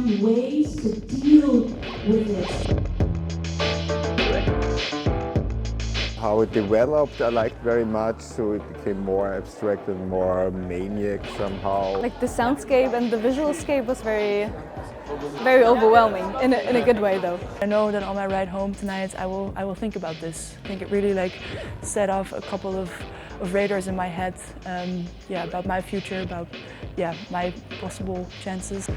find ways to deal with it. How it developed I liked very much, so it became more abstract and more maniac somehow. Like the soundscape and the visualscape was very overwhelming in a good way though. I know that on my ride home tonight I will think about this. I think it really set off a couple of radars in my head, about my future, about my possible chances.